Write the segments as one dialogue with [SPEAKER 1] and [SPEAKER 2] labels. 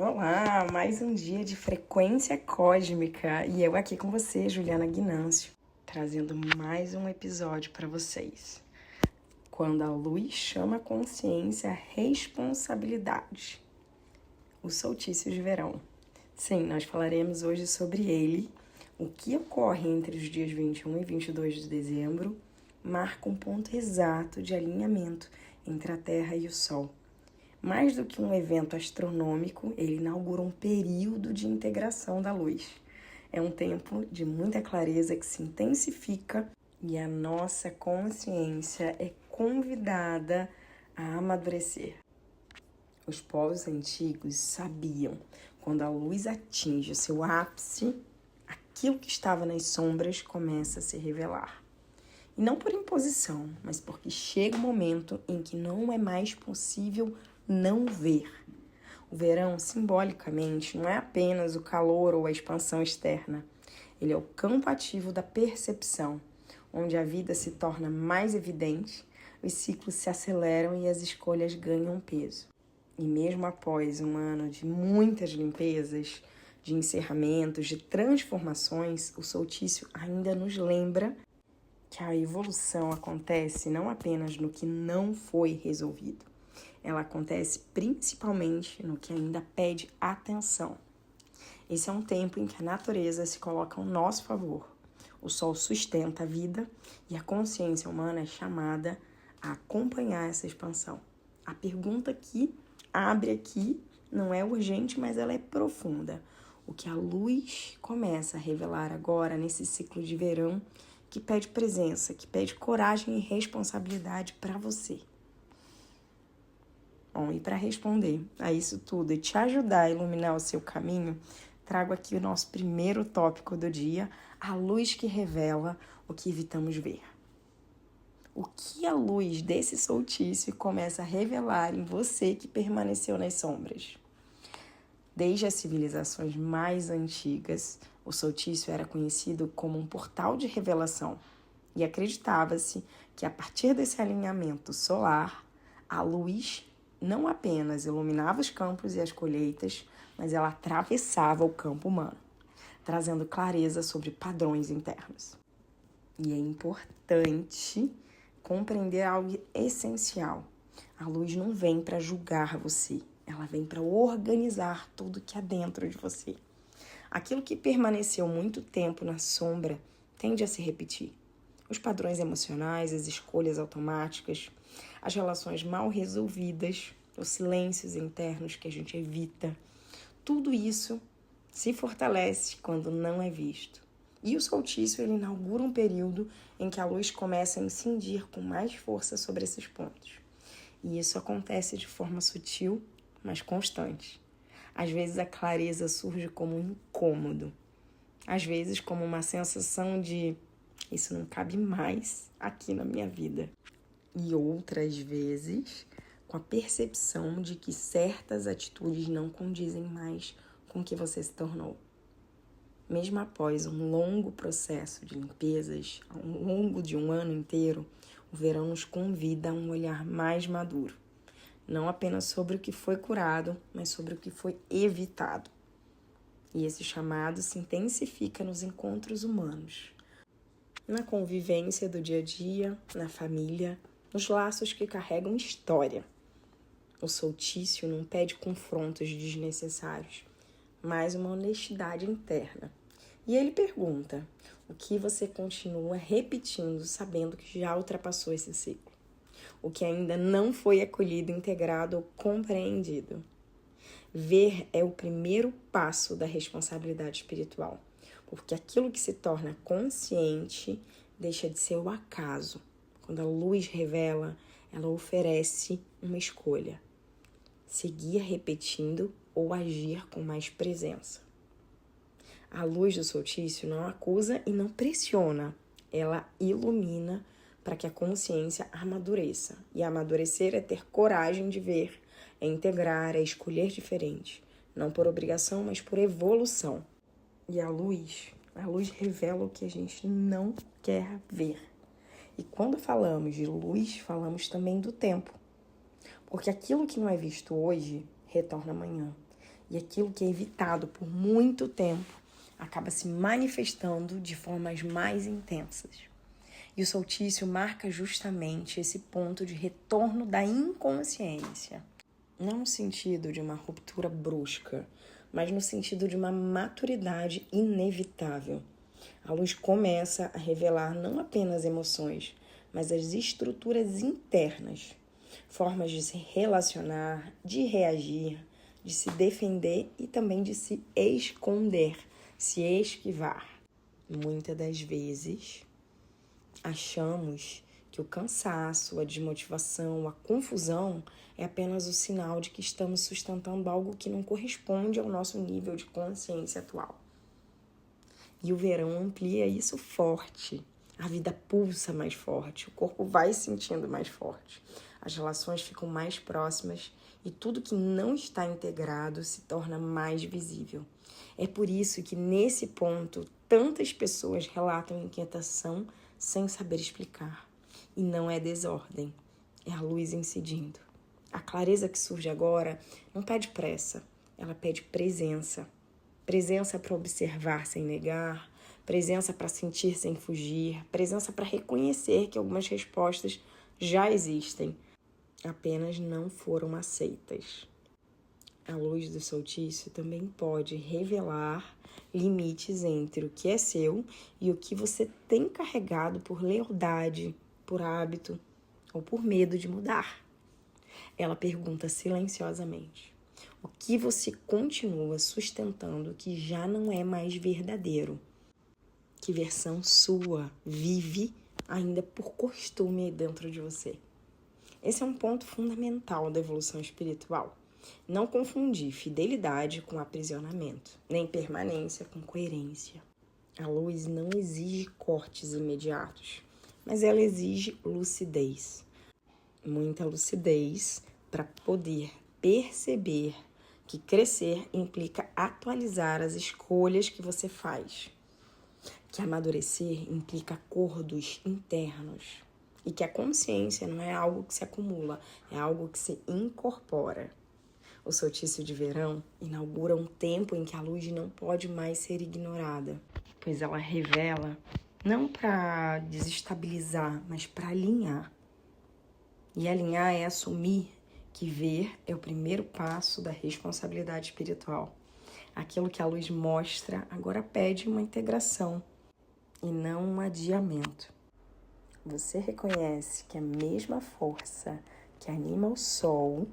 [SPEAKER 1] Olá, mais um dia de frequência cósmica e eu aqui com você, Juliana Guinâncio, trazendo mais um episódio para vocês. Quando a luz chama a consciência, a responsabilidade. O solstício de verão. Sim, nós falaremos hoje sobre ele. O que ocorre entre os dias 21 e 22 de dezembro marca um ponto exato de alinhamento entre a Terra e o Sol. Mais do que um evento astronômico, ele inaugura um período de integração da luz. É um tempo de muita clareza que se intensifica e a nossa consciência é convidada a amadurecer. Os povos antigos sabiam, quando a luz atinge o seu ápice, aquilo que estava nas sombras começa a se revelar. E não por imposição, mas porque chega um momento em que não é mais possível não ver. O verão, simbolicamente, não é apenas o calor ou a expansão externa. Ele é o campo ativo da percepção, onde a vida se torna mais evidente, os ciclos se aceleram e as escolhas ganham peso. E mesmo após um ano de muitas limpezas, de encerramentos, de transformações, o solstício ainda nos lembra que a evolução acontece não apenas no que não foi resolvido. Ela acontece principalmente no que ainda pede atenção. Esse é um tempo em que a natureza se coloca ao nosso favor. O sol sustenta a vida e a consciência humana é chamada a acompanhar essa expansão. A pergunta que abre aqui não é urgente, mas ela é profunda. O que a luz começa a revelar agora nesse ciclo de verão que pede presença, que pede coragem e responsabilidade para você. Bom, e para responder a isso tudo e te ajudar a iluminar o seu caminho, trago aqui o nosso primeiro tópico do dia, a luz que revela o que evitamos ver. O que a luz desse solstício começa a revelar em você que permaneceu nas sombras? Desde as civilizações mais antigas, o solstício era conhecido como um portal de revelação e acreditava-se que a partir desse alinhamento solar, a luz não apenas iluminava os campos e as colheitas, mas ela atravessava o campo humano, trazendo clareza sobre padrões internos. E é importante compreender algo essencial. A luz não vem para julgar você, ela vem para organizar tudo que há dentro de você. Aquilo que permaneceu muito tempo na sombra tende a se repetir. Os padrões emocionais, as escolhas automáticas, as relações mal resolvidas, os silêncios internos que a gente evita, tudo isso se fortalece quando não é visto. E o solstício, ele inaugura um período em que a luz começa a incidir com mais força sobre esses pontos. E isso acontece de forma sutil, mas constante. Às vezes a clareza surge como um incômodo, às vezes como uma sensação de isso não cabe mais aqui na minha vida. E outras vezes com a percepção de que certas atitudes não condizem mais com o que você se tornou. Mesmo após um longo processo de limpezas, ao longo de um ano inteiro, o verão nos convida a um olhar mais maduro. Não apenas sobre o que foi curado, mas sobre o que foi evitado. E esse chamado se intensifica nos encontros humanos, na convivência do dia a dia, na família, nos laços que carregam história. O solstício não pede confrontos desnecessários, mas uma honestidade interna. E ele pergunta, o que você continua repetindo, sabendo que já ultrapassou esse ciclo? O que ainda não foi acolhido, integrado ou compreendido? Ver é o primeiro passo da responsabilidade espiritual, porque aquilo que se torna consciente deixa de ser o acaso. Quando a luz revela, ela oferece uma escolha: seguir repetindo ou agir com mais presença. A luz do solstício não acusa e não pressiona, ela ilumina para que a consciência amadureça. E amadurecer é ter coragem de ver, é integrar, é escolher diferente. Não por obrigação, mas por evolução. E a luz revela o que a gente não quer ver. E quando falamos de luz, falamos também do tempo. Porque aquilo que não é visto hoje, retorna amanhã. E aquilo que é evitado por muito tempo acaba se manifestando de formas mais intensas. E o solstício marca justamente esse ponto de retorno da inconsciência. Não no sentido de uma ruptura brusca, mas no sentido de uma maturidade inevitável. A luz começa a revelar não apenas emoções, mas as estruturas internas, formas de se relacionar, de reagir, de se defender e também de se esconder, se esquivar. Muitas das vezes, achamos que o cansaço, a desmotivação, a confusão é apenas o sinal de que estamos sustentando algo que não corresponde ao nosso nível de consciência atual. E o verão amplia isso forte. A vida pulsa mais forte, o corpo vai sentindo mais forte. As relações ficam mais próximas e tudo que não está integrado se torna mais visível. É por isso que, nesse ponto, tantas pessoas relatam inquietação sem saber explicar. E não é desordem, é a luz incidindo. A clareza que surge agora não pede pressa, ela pede presença. Presença para observar sem negar, presença para sentir sem fugir, presença para reconhecer que algumas respostas já existem, apenas não foram aceitas. A luz do solstício também pode revelar limites entre o que é seu e o que você tem carregado por lealdade, por hábito ou por medo de mudar. Ela pergunta silenciosamente: o que você continua sustentando que já não é mais verdadeiro? Que versão sua vive ainda por costume dentro de você? Esse é um ponto fundamental da evolução espiritual. Não confundir fidelidade com aprisionamento, nem permanência com coerência. A luz não exige cortes imediatos, mas ela exige lucidez. Muita lucidez para poder perceber que crescer implica atualizar as escolhas que você faz, que amadurecer implica acordos internos e que a consciência não é algo que se acumula, é algo que se incorpora. O solstício de verão inaugura um tempo em que a luz não pode mais ser ignorada, pois ela revela não para desestabilizar, mas para alinhar. E alinhar é assumir que ver é o primeiro passo da responsabilidade espiritual. Aquilo que a luz mostra agora pede uma integração e não um adiamento. Você reconhece que a mesma força que anima o sol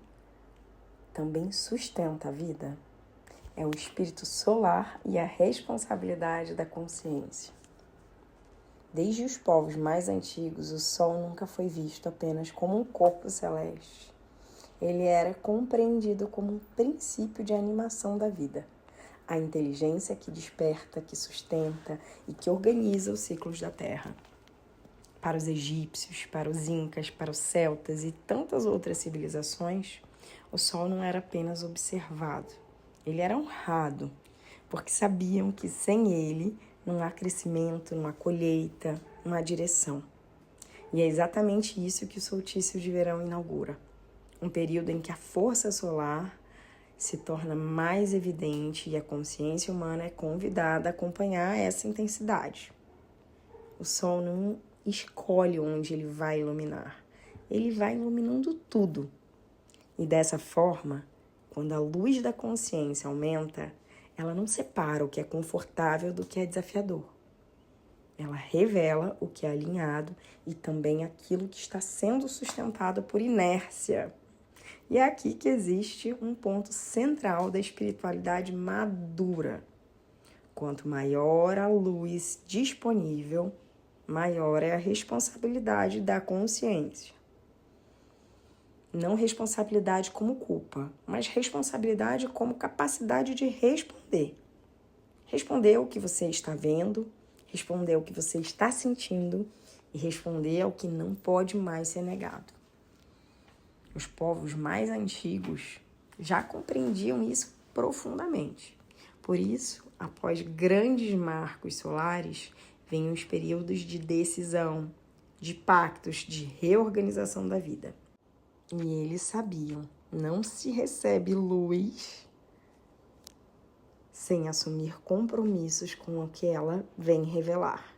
[SPEAKER 1] também sustenta a vida? É o espírito solar e a responsabilidade da consciência. Desde os povos mais antigos, o sol nunca foi visto apenas como um corpo celeste. Ele era compreendido como um princípio de animação da vida. A inteligência que desperta, que sustenta e que organiza os ciclos da Terra. Para os egípcios, para os incas, para os celtas e tantas outras civilizações, o sol não era apenas observado, ele era honrado, porque sabiam que sem ele não há crescimento, não há colheita, não há direção. E é exatamente isso que o solstício de verão inaugura. Um período em que a força solar se torna mais evidente e a consciência humana é convidada a acompanhar essa intensidade. O sol não escolhe onde ele vai iluminar, ele vai iluminando tudo. E dessa forma, quando a luz da consciência aumenta, ela não separa o que é confortável do que é desafiador. Ela revela o que é alinhado e também aquilo que está sendo sustentado por inércia. E é aqui que existe um ponto central da espiritualidade madura. Quanto maior a luz disponível, maior é a responsabilidade da consciência. Não responsabilidade como culpa, mas responsabilidade como capacidade de responder. Responder ao que você está vendo, responder ao que você está sentindo e responder ao que não pode mais ser negado. Os povos mais antigos já compreendiam isso profundamente. Por isso, após grandes marcos solares, vêm os períodos de decisão, de pactos, de reorganização da vida. E eles sabiam, não se recebe luz sem assumir compromissos com o que ela vem revelar.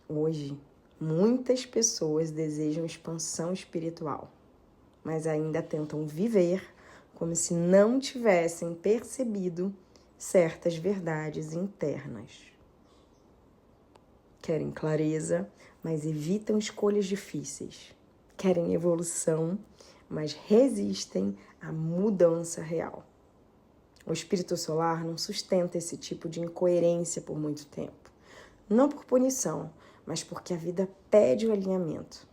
[SPEAKER 1] Hoje, muitas pessoas desejam expansão espiritual, mas ainda tentam viver como se não tivessem percebido certas verdades internas. Querem clareza, mas evitam escolhas difíceis. Querem evolução, mas resistem à mudança real. O espírito solar não sustenta esse tipo de incoerência por muito tempo. Não por punição, mas porque a vida pede o alinhamento.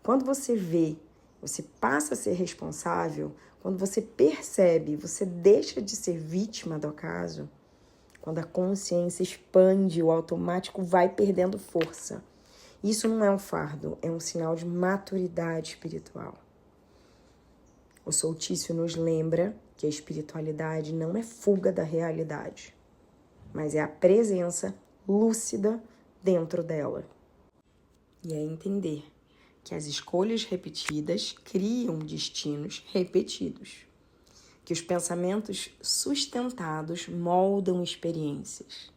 [SPEAKER 1] Quando você vê, você passa a ser responsável, quando você percebe, você deixa de ser vítima do acaso, quando a consciência expande, o automático vai perdendo força. Isso não é um fardo, é um sinal de maturidade espiritual. O solstício nos lembra que a espiritualidade não é fuga da realidade, mas é a presença lúcida dentro dela. E é entender que as escolhas repetidas criam destinos repetidos, que os pensamentos sustentados moldam experiências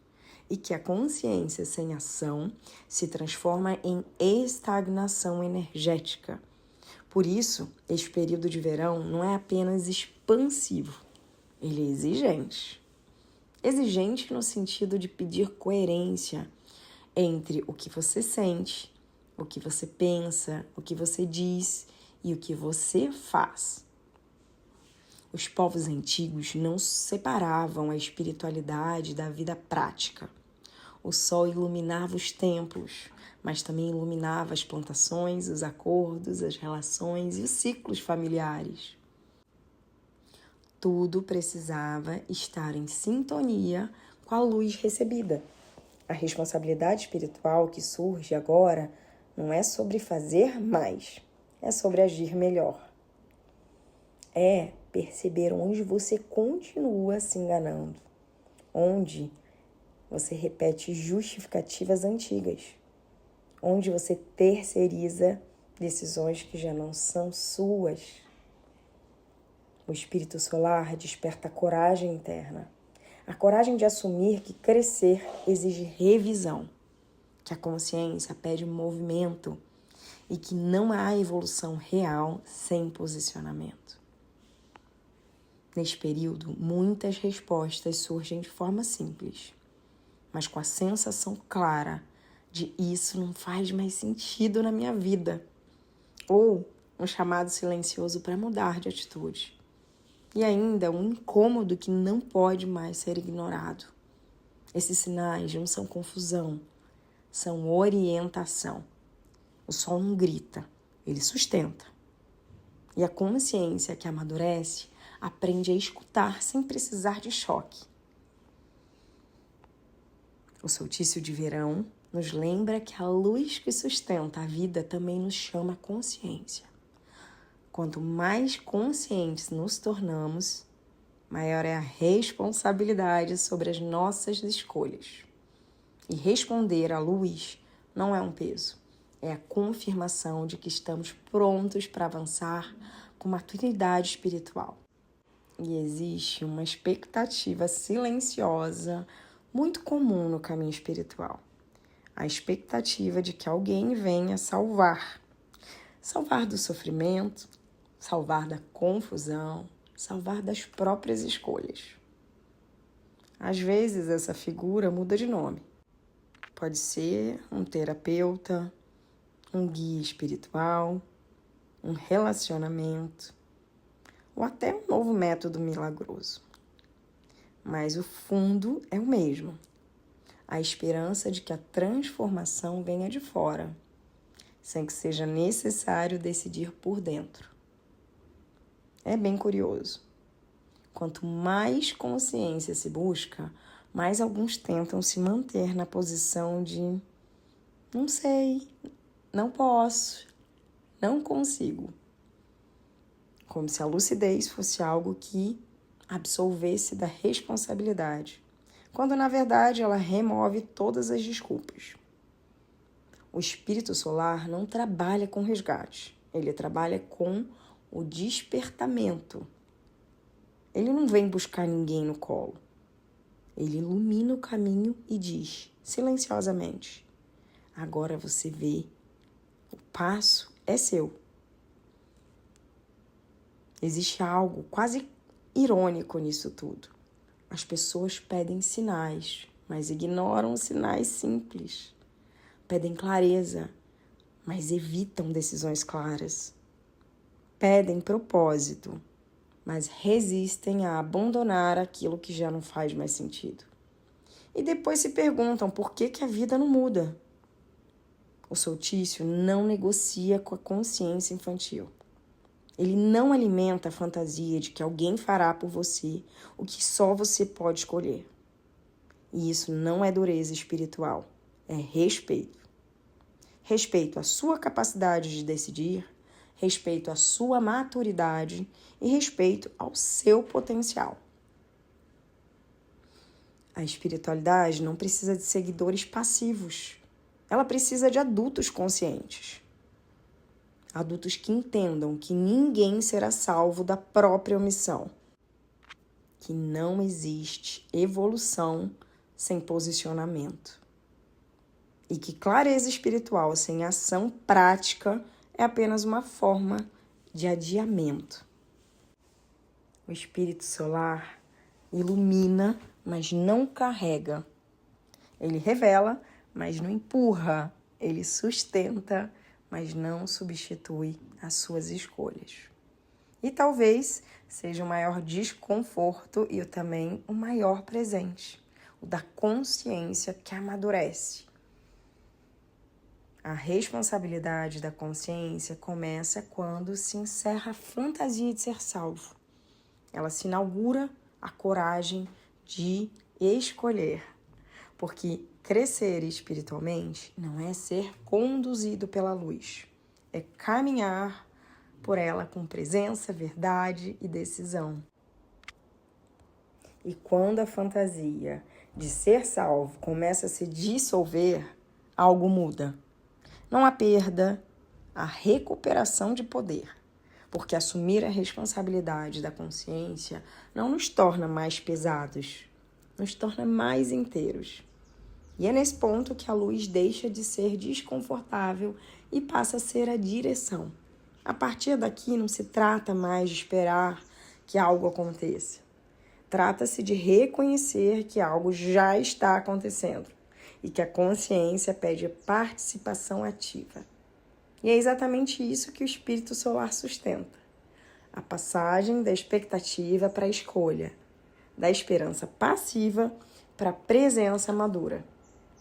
[SPEAKER 1] e que a consciência sem ação se transforma em estagnação energética. Por isso, este período de verão não é apenas expansivo, ele é exigente. Exigente no sentido de pedir coerência entre o que você sente, o que você pensa, o que você diz e o que você faz. Os povos antigos não separavam a espiritualidade da vida prática. O sol iluminava os templos, mas também iluminava as plantações, os acordos, as relações e os ciclos familiares. Tudo precisava estar em sintonia com a luz recebida. A responsabilidade espiritual que surge agora não é sobre fazer mais, é sobre agir melhor. É perceber onde você continua se enganando, onde você repete justificativas antigas, onde você terceiriza decisões que já não são suas. O espírito solar desperta a coragem interna, a coragem de assumir que crescer exige revisão, que a consciência pede movimento e que não há evolução real sem posicionamento. Neste período, muitas respostas surgem de forma simples, mas com a sensação clara de isso não faz mais sentido na minha vida, ou um chamado silencioso para mudar de atitude. E ainda um incômodo que não pode mais ser ignorado. Esses sinais não são confusão, são orientação. O sol não grita, ele sustenta. E a consciência que amadurece aprende a escutar sem precisar de choque. O solstício de verão nos lembra que a luz que sustenta a vida também nos chama a consciência. Quanto mais conscientes nos tornamos, maior é a responsabilidade sobre as nossas escolhas. E responder à luz não é um peso, é a confirmação de que estamos prontos para avançar com maturidade espiritual. E existe uma expectativa silenciosa muito comum no caminho espiritual. A expectativa de que alguém venha salvar do sofrimento, salvar da confusão, salvar das próprias escolhas. Às vezes essa figura muda de nome. Pode ser um terapeuta, um guia espiritual, um relacionamento, ou até um novo método milagroso. Mas o fundo é o mesmo. A esperança de que a transformação venha de fora, sem que seja necessário decidir por dentro. É bem curioso. Quanto mais consciência se busca, mais alguns tentam se manter na posição de não sei, não posso, não consigo. Como se a lucidez fosse algo que absolvesse da responsabilidade, quando na verdade ela remove todas as desculpas. O espírito solar não trabalha com resgate, ele trabalha com o despertamento. Ele não não vem buscar ninguém no colo. Ele ilumina o caminho e diz, silenciosamente, agora você vê, o passo é seu. Existe algo quase irônico nisso tudo. As pessoas pedem sinais, mas ignoram sinais simples. Pedem clareza, mas evitam decisões claras. Pedem propósito, mas resistem a abandonar aquilo que já não faz mais sentido. E depois se perguntam por que a vida não muda. O solstício não negocia com a consciência infantil. Ele não alimenta a fantasia de que alguém fará por você o que só você pode escolher. E isso não é dureza espiritual, é respeito. Respeito à sua capacidade de decidir, respeito à sua maturidade e respeito ao seu potencial. A espiritualidade não precisa de seguidores passivos. Ela precisa de adultos conscientes. Adultos que entendam que ninguém será salvo da própria omissão. Que não existe evolução sem posicionamento. E que clareza espiritual sem ação prática é apenas uma forma de adiamento. O espírito solar ilumina, mas não carrega. Ele revela, mas não empurra. Ele sustenta, mas não substitui as suas escolhas. E talvez seja o maior desconforto e também o maior presente, o da consciência que amadurece. A responsabilidade da consciência começa quando se encerra a fantasia de ser salvo. Ela se inaugura a coragem de escolher, porque crescer espiritualmente não é ser conduzido pela luz, é caminhar por ela com presença, verdade e decisão. E quando a fantasia de ser salvo começa a se dissolver, algo muda. Não há perda, há recuperação de poder, porque assumir a responsabilidade da consciência não nos torna mais pesados, nos torna mais inteiros. E é nesse ponto que a luz deixa de ser desconfortável e passa a ser a direção. A partir daqui não se trata mais de esperar que algo aconteça. Trata-se de reconhecer que algo já está acontecendo e que a consciência pede participação ativa. E é exatamente isso que o espírito solar sustenta. A passagem da expectativa para a escolha, da esperança passiva para a presença madura,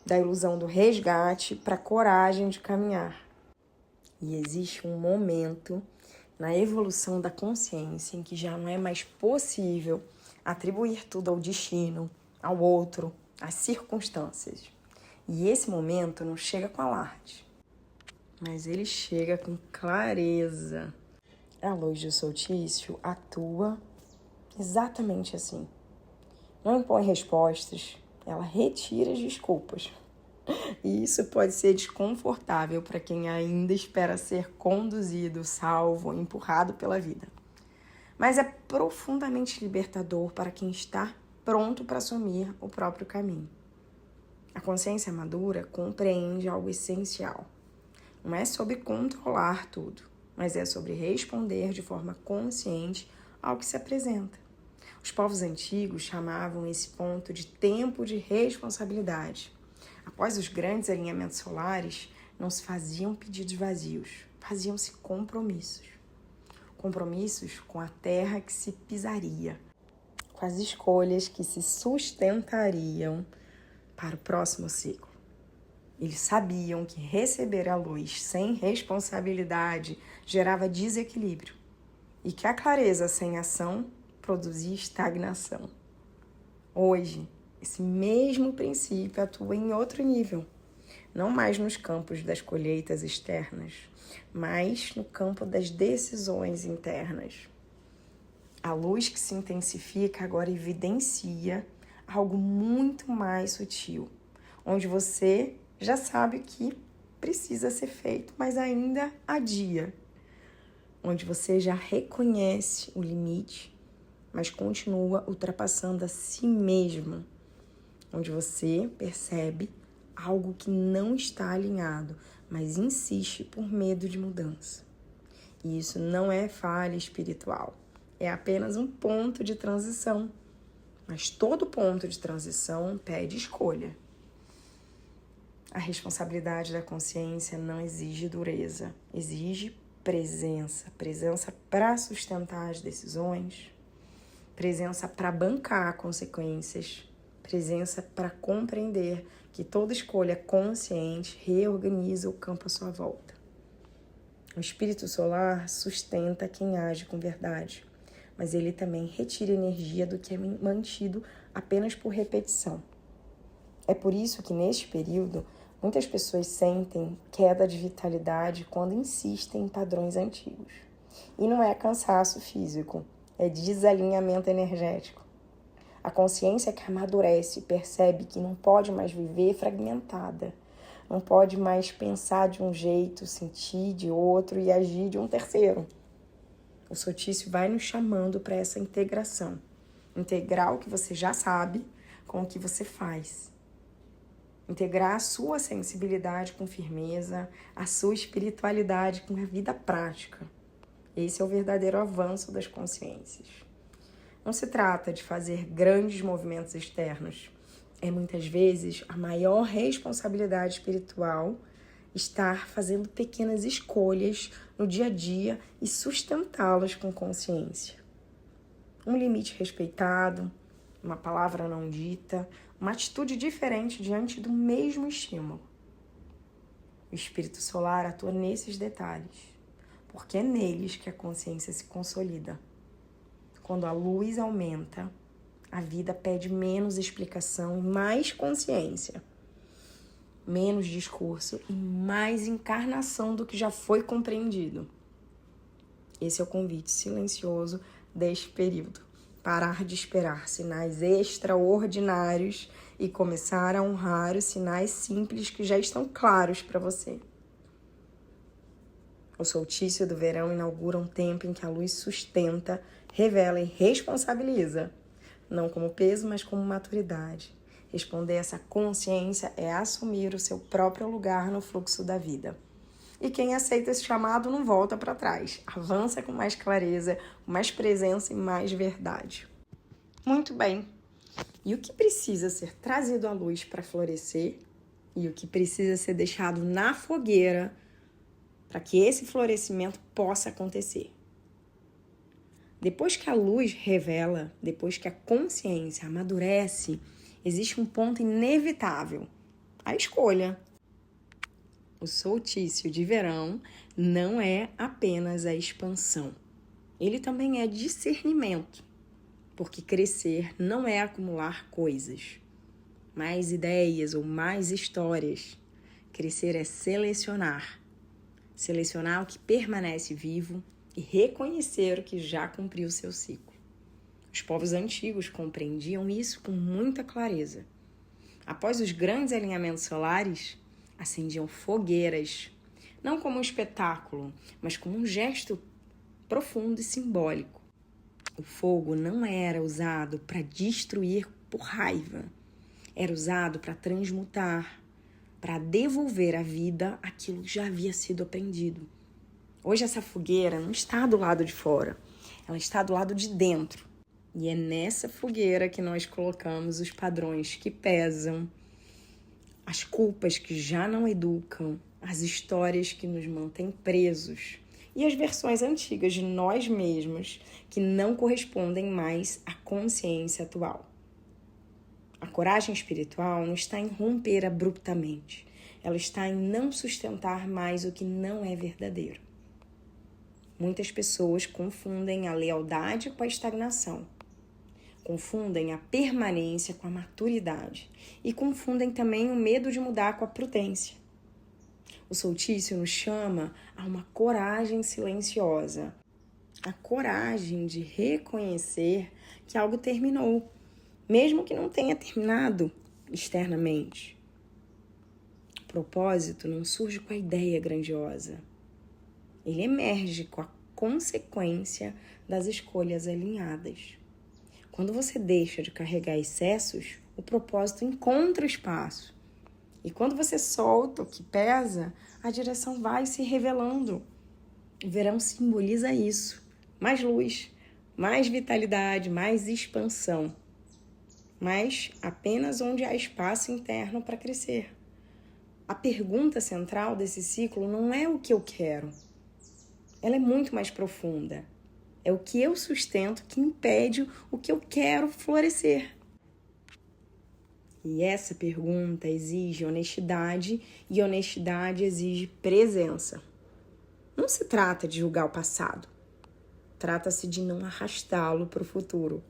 [SPEAKER 1] da ilusão do resgate para a coragem de caminhar. E existe um momento na evolução da consciência em que já não é mais possível atribuir tudo ao destino, ao outro, às circunstâncias. E esse momento não chega com alarde, mas ele chega com clareza. A luz do solstício atua exatamente assim. Não impõe respostas, ela retira as desculpas. E isso pode ser desconfortável para quem ainda espera ser conduzido, salvo, empurrado pela vida. Mas é profundamente libertador para quem está pronto para assumir o próprio caminho. A consciência madura compreende algo essencial. Não é sobre controlar tudo, mas é sobre responder de forma consciente ao que se apresenta. Os povos antigos chamavam esse ponto de tempo de responsabilidade. Após os grandes alinhamentos solares, não se faziam pedidos vazios, faziam-se compromissos. Compromissos com a terra que se pisaria, com as escolhas que se sustentariam para o próximo ciclo. Eles sabiam que receber a luz sem responsabilidade gerava desequilíbrio e que a clareza sem ação produzia estagnação. Hoje, esse mesmo princípio atua em outro nível, não mais nos campos das colheitas externas, mas no campo das decisões internas. A luz que se intensifica agora evidencia algo muito mais sutil, onde você já sabe o que precisa ser feito, mas ainda adia, onde você já reconhece o limite mas continua ultrapassando a si mesmo, onde você percebe algo que não está alinhado, mas insiste por medo de mudança. E isso não é falha espiritual, é apenas um ponto de transição. Mas todo ponto de transição pede escolha. A responsabilidade da consciência não exige dureza, exige presença. Presença para sustentar as decisões, presença para bancar consequências, presença para compreender que toda escolha consciente reorganiza o campo à sua volta. O espírito solar sustenta quem age com verdade, mas ele também retira energia do que é mantido apenas por repetição. É por isso que neste período muitas pessoas sentem queda de vitalidade quando insistem em padrões antigos. E não é cansaço físico, é desalinhamento energético. A consciência que amadurece percebe que não pode mais viver fragmentada, não pode mais pensar de um jeito, sentir de outro e agir de um terceiro. O solstício vai nos chamando para essa integração. Integrar o que você já sabe com o que você faz. Integrar a sua sensibilidade com firmeza, a sua espiritualidade com a vida prática. Esse é o verdadeiro avanço das consciências. Não se trata de fazer grandes movimentos externos. É muitas vezes a maior responsabilidade espiritual estar fazendo pequenas escolhas no dia a dia e sustentá-las com consciência. Um limite respeitado, uma palavra não dita, uma atitude diferente diante do mesmo estímulo. O espírito solar atua nesses detalhes, porque é neles que a consciência se consolida. Quando a luz aumenta, a vida pede menos explicação e mais consciência. Menos discurso e mais encarnação do que já foi compreendido. Esse é o convite silencioso deste período. Parar de esperar sinais extraordinários e começar a honrar os sinais simples que já estão claros para você. O solstício do verão inaugura um tempo em que a luz sustenta, revela e responsabiliza, não como peso, mas como maturidade. Responder essa consciência é assumir o seu próprio lugar no fluxo da vida. E quem aceita esse chamado não volta para trás. Avança com mais clareza, com mais presença e mais verdade. Muito bem. E o que precisa ser trazido à luz para florescer? E o que precisa ser deixado na fogueira para que esse florescimento possa acontecer? Depois que a luz revela, depois que a consciência amadurece, existe um ponto inevitável: a escolha. O solstício de verão não é apenas a expansão. Ele também é discernimento, porque crescer não é acumular coisas, mais ideias ou mais histórias. Crescer é selecionar. Selecionar o que permanece vivo e reconhecer o que já cumpriu seu ciclo. Os povos antigos compreendiam isso com muita clareza. Após os grandes alinhamentos solares, acendiam fogueiras, não como um espetáculo, mas como um gesto profundo e simbólico. O fogo não era usado para destruir por raiva, era usado para transmutar, para devolver à vida aquilo que já havia sido aprendido. Hoje essa fogueira não está do lado de fora, ela está do lado de dentro. E é nessa fogueira que nós colocamos os padrões que pesam, as culpas que já não educam, as histórias que nos mantêm presos e as versões antigas de nós mesmos que não correspondem mais à consciência atual. A coragem espiritual não está em romper abruptamente, ela está em não sustentar mais o que não é verdadeiro. Muitas pessoas confundem a lealdade com a estagnação. Confundem a permanência com a maturidade e confundem também o medo de mudar com a prudência. O solstício nos chama a uma coragem silenciosa, a coragem de reconhecer que algo terminou, mesmo que não tenha terminado externamente. O propósito não surge com a ideia grandiosa, ele emerge com a consequência das escolhas alinhadas. Quando você deixa de carregar excessos, o propósito encontra espaço. E quando você solta o que pesa, a direção vai se revelando. O verão simboliza isso. Mais luz, mais vitalidade, mais expansão. Mas apenas onde há espaço interno para crescer. A pergunta central desse ciclo não é o que eu quero. Ela é muito mais profunda. É o que eu sustento que impede o que eu quero florescer. E essa pergunta exige honestidade e honestidade exige presença. Não se trata de julgar o passado. Trata-se de não arrastá-lo para o futuro.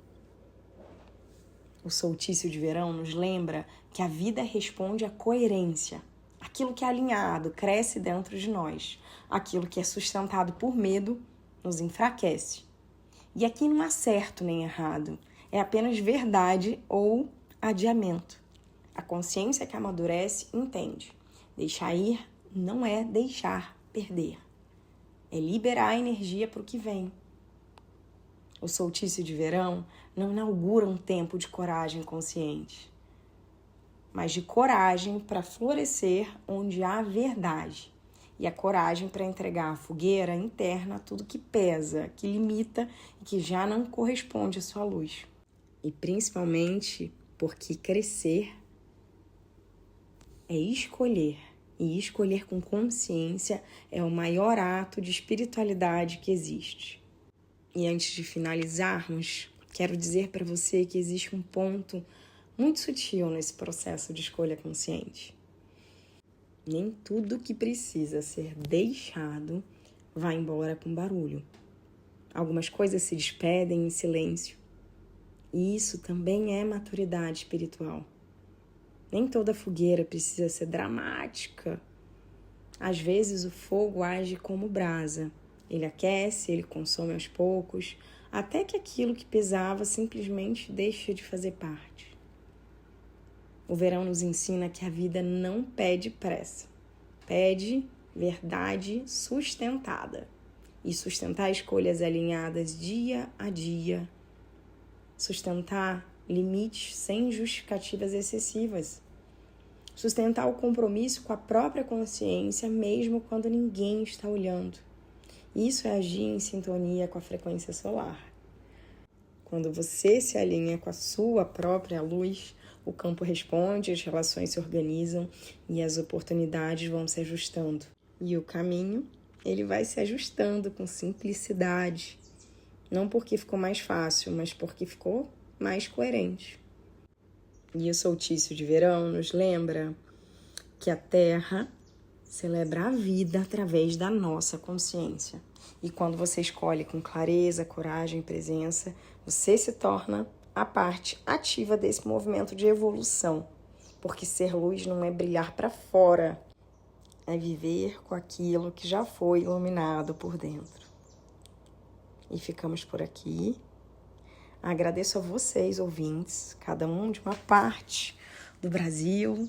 [SPEAKER 1] O solstício de verão nos lembra que a vida responde à coerência. Aquilo que é alinhado cresce dentro de nós. Aquilo que é sustentado por medo nos enfraquece. E aqui não há certo nem errado. É apenas verdade ou adiamento. A consciência que amadurece entende. Deixar ir não é deixar perder. É liberar a energia para o que vem. O solstício de verão não inaugura um tempo de coragem consciente, mas de coragem para florescer onde há verdade. E a coragem para entregar à fogueira interna tudo que pesa, que limita e que já não corresponde à sua luz. E principalmente porque crescer é escolher. E escolher com consciência é o maior ato de espiritualidade que existe. E antes de finalizarmos, quero dizer para você que existe um ponto muito sutil nesse processo de escolha consciente. Nem tudo que precisa ser deixado vai embora com barulho. Algumas coisas se despedem em silêncio. E isso também é maturidade espiritual. Nem toda fogueira precisa ser dramática. Às vezes o fogo age como brasa. Ele aquece, ele consome aos poucos, até que aquilo que pesava simplesmente deixa de fazer parte. O verão nos ensina que a vida não pede pressa. Pede verdade sustentada. E sustentar escolhas alinhadas dia a dia. Sustentar limites sem justificativas excessivas. Sustentar o compromisso com a própria consciência, mesmo quando ninguém está olhando. Isso é agir em sintonia com a frequência solar. Quando você se alinha com a sua própria luz, o campo responde, as relações se organizam e as oportunidades vão se ajustando. E o caminho, ele vai se ajustando com simplicidade. Não porque ficou mais fácil, mas porque ficou mais coerente. E o solstício de verão nos lembra que a Terra celebra a vida através da nossa consciência. E quando você escolhe com clareza, coragem e presença, você se torna a parte ativa desse movimento de evolução. Porque ser luz não é brilhar para fora, é viver com aquilo que já foi iluminado por dentro. E ficamos por aqui. Agradeço a vocês, ouvintes, cada um de uma parte do Brasil,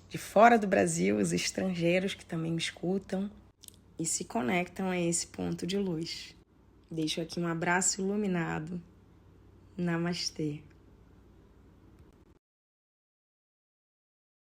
[SPEAKER 1] de fora do Brasil, os estrangeiros que também me escutam e se conectam a esse ponto de luz. Deixo aqui um abraço iluminado. Namastê.